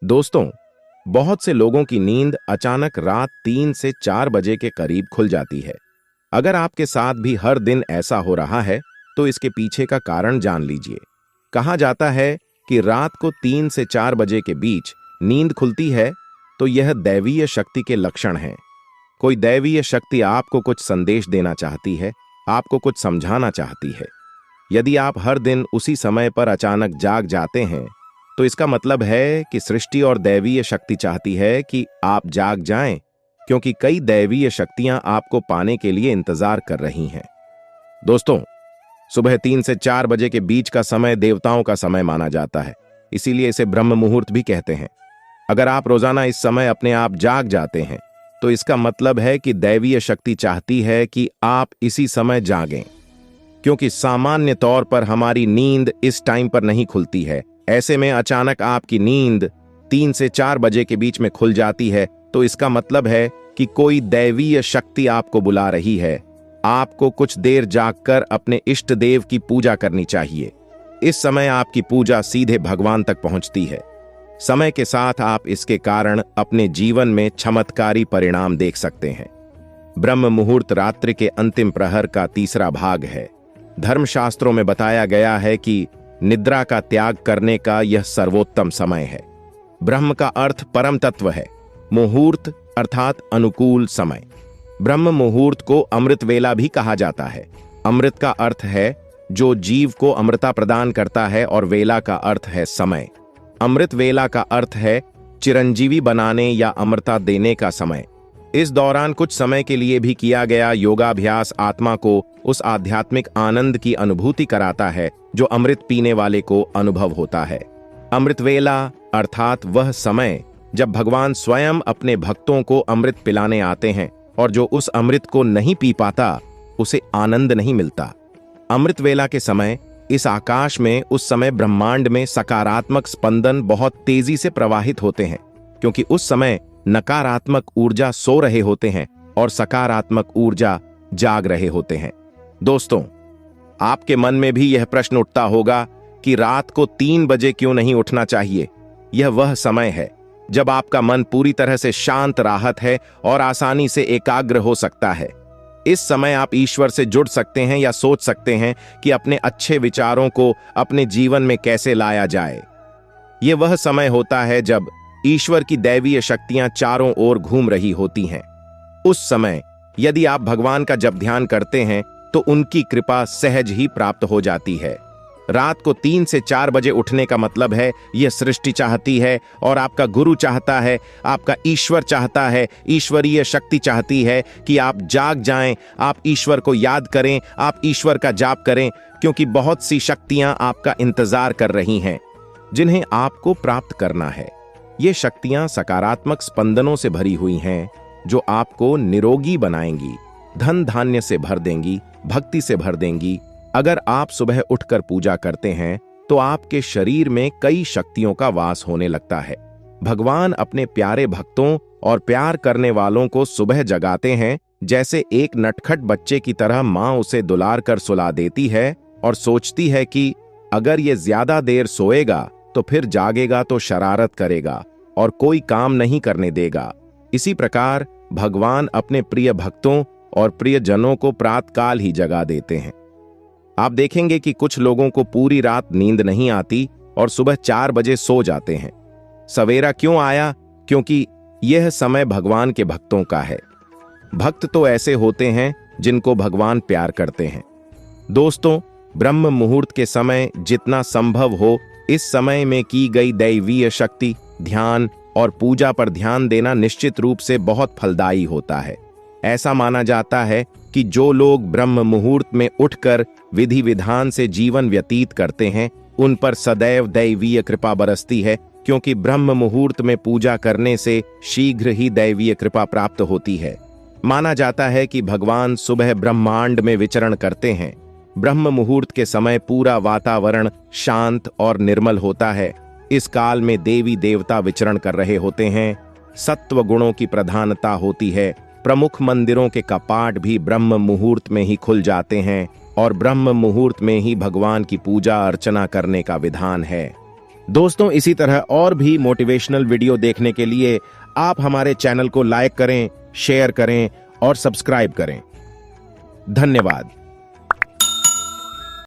दोस्तों, बहुत से लोगों की नींद अचानक रात 3 से 4 बजे के करीब खुल जाती है। अगर आपके साथ भी हर दिन ऐसा हो रहा है, तो इसके पीछे का कारण जान लीजिए। कहा जाता है कि रात को 3 से 4 बजे के बीच नींद खुलती है, तो यह दैवीय शक्ति के लक्षण हैं। कोई दैवीय शक्ति आपको कुछ संदेश देना चाहती है, आपको कुछ समझाना चाहती है। यदि आप हर दिन उसी समय पर अचानक जाग जाते हैं, तो इसका मतलब है कि सृष्टि और दैवीय शक्ति चाहती है कि आप जाग जाएं, क्योंकि कई दैवीय शक्तियां आपको पाने के लिए इंतजार कर रही हैं। दोस्तों, सुबह 3 से 4 बजे के बीच का समय देवताओं का समय माना जाता है, इसीलिए इसे ब्रह्म मुहूर्त भी कहते हैं। अगर आप रोजाना इस समय अपने आप जाग जाते हैं, तो इसका मतलब है कि दैवीय शक्ति चाहती है कि आप इसी समय जागें, क्योंकि सामान्य तौर पर हमारी नींद इस टाइम पर नहीं खुलती है। ऐसे में अचानक आपकी नींद 3 से 4 बजे के बीच में खुल जाती है, तो इसका मतलब है कि कोई दैवीय शक्ति आपको बुला रही है। आपको कुछ देर जागकर अपने इष्ट देव की पूजा करनी चाहिए। इस समय आपकी पूजा सीधे भगवान तक पहुंचती है। समय के साथ आप इसके कारण अपने जीवन में चमत्कारी परिणाम देख सकते हैं। ब्रह्म मुहूर्त रात्रि के अंतिम प्रहर का तीसरा भाग है। धर्मशास्त्रों में बताया गया है कि निद्रा का त्याग करने का यह सर्वोत्तम समय है। ब्रह्म का अर्थ परम तत्व है। मुहूर्त अर्थात अनुकूल समय। ब्रह्म मुहूर्त को अमृत वेला भी कहा जाता है। अमृत का अर्थ है जो जीव को अमृता प्रदान करता है, और वेला का अर्थ है समय। अमृत वेला का अर्थ है चिरंजीवी बनाने या अमृता देने का समय। इस दौरान कुछ समय के लिए भी किया गया योगाभ्यास आत्मा को उस आध्यात्मिक आनंद की अनुभूति कराता है जो अमृत पीने वाले को अनुभव होता है। अमृत वेला अर्थात वह समय जब भगवान स्वयं अपने भक्तों को अमृत पिलाने आते हैं, और जो उस अमृत को नहीं पी पाता उसे आनंद नहीं मिलता। अमृत वेला के समय इस आकाश में उस समय ब्रह्मांड में सकारात्मक स्पंदन बहुत तेजी से प्रवाहित होते हैं, क्योंकि उस समय नकारात्मक ऊर्जा सो रहे होते हैं और सकारात्मक ऊर्जा जाग रहे होते हैं। दोस्तों, आपके मन में भी यह प्रश्न उठता होगा कि रात को 3 बजे क्यों नहीं उठना चाहिए। यह वह समय है जब आपका मन पूरी तरह से शांत, राहत है और आसानी से एकाग्र हो सकता है। इस समय आप ईश्वर से जुड़ सकते हैं या सोच सकते हैं कि अपने अच्छे विचारों को अपने जीवन में कैसे लाया जाए। यह वह समय होता है जब ईश्वर की दैवीय शक्तियां चारों ओर घूम रही होती हैं। उस समय यदि आप भगवान का जप ध्यान करते हैं, तो उनकी कृपा सहज ही प्राप्त हो जाती है। रात को 3 से 4 बजे उठने का मतलब है यह सृष्टि चाहती है, और आपका गुरु चाहता है, आपका ईश्वर चाहता है, ईश्वरीय शक्ति चाहती है कि आप जाग जाएं, आप ईश्वर को याद करें, आप ईश्वर का जाप करें, क्योंकि बहुत सी शक्तियां आपका इंतजार कर रही हैं जिन्हें आपको प्राप्त करना है। ये शक्तियां सकारात्मक स्पंदनों से भरी हुई हैं, जो आपको निरोगी बनाएंगी, धन धान्य से भर देंगी, भक्ति से भर देंगी। अगर आप सुबह उठकर पूजा करते हैं, तो आपके शरीर में कई शक्तियों का वास होने लगता है। भगवान अपने प्यारे भक्तों और प्यार करने वालों को सुबह जगाते हैं, जैसे एक नटखट बच्चे की तरह माँ उसे दुलार कर सुला देती है और सोचती है कि अगर ये ज्यादा देर सोएगा तो फिर जागेगा तो शरारत करेगा और कोई काम नहीं करने देगा। इसी प्रकार भगवान अपने प्रिय भक्तों और प्रियजनों को प्रातःकाल ही जगा देते हैं। आप देखेंगे कि कुछ लोगों को पूरी रात नींद नहीं आती और सुबह 4 बजे सो जाते हैं। सवेरा क्यों आया? क्योंकि यह समय भगवान के भक्तों का है। भक्त तो ऐसे होते हैं जिनको भगवान प्यार करते हैं। दोस्तों, ब्रह्म मुहूर्त के समय जितना संभव हो इस समय में की गई दैवीय शक्ति, ध्यान और पूजा पर ध्यान देना निश्चित रूप से बहुत फलदायी होता है। ऐसा माना जाता है कि जो लोग ब्रह्म मुहूर्त में उठकर विधि विधान से जीवन व्यतीत करते हैं, उन पर सदैव दैवीय कृपा बरसती है, क्योंकि ब्रह्म मुहूर्त में पूजा करने से शीघ्र ही दैवीय कृपा प्राप्त होती है। माना जाता है कि भगवान सुबह ब्रह्मांड में विचरण करते हैं। ब्रह्म मुहूर्त के समय पूरा वातावरण शांत और निर्मल होता है। इस काल में देवी देवता विचरण कर रहे होते हैं। सत्व गुणों की प्रधानता होती है। प्रमुख मंदिरों के कपाट भी ब्रह्म मुहूर्त में ही खुल जाते हैं, और ब्रह्म मुहूर्त में ही भगवान की पूजा अर्चना करने का विधान है। दोस्तों, इसी तरह और भी मोटिवेशनल वीडियो देखने के लिए आप हमारे चैनल को लाइक करें, शेयर करें और सब्सक्राइब करें। धन्यवाद।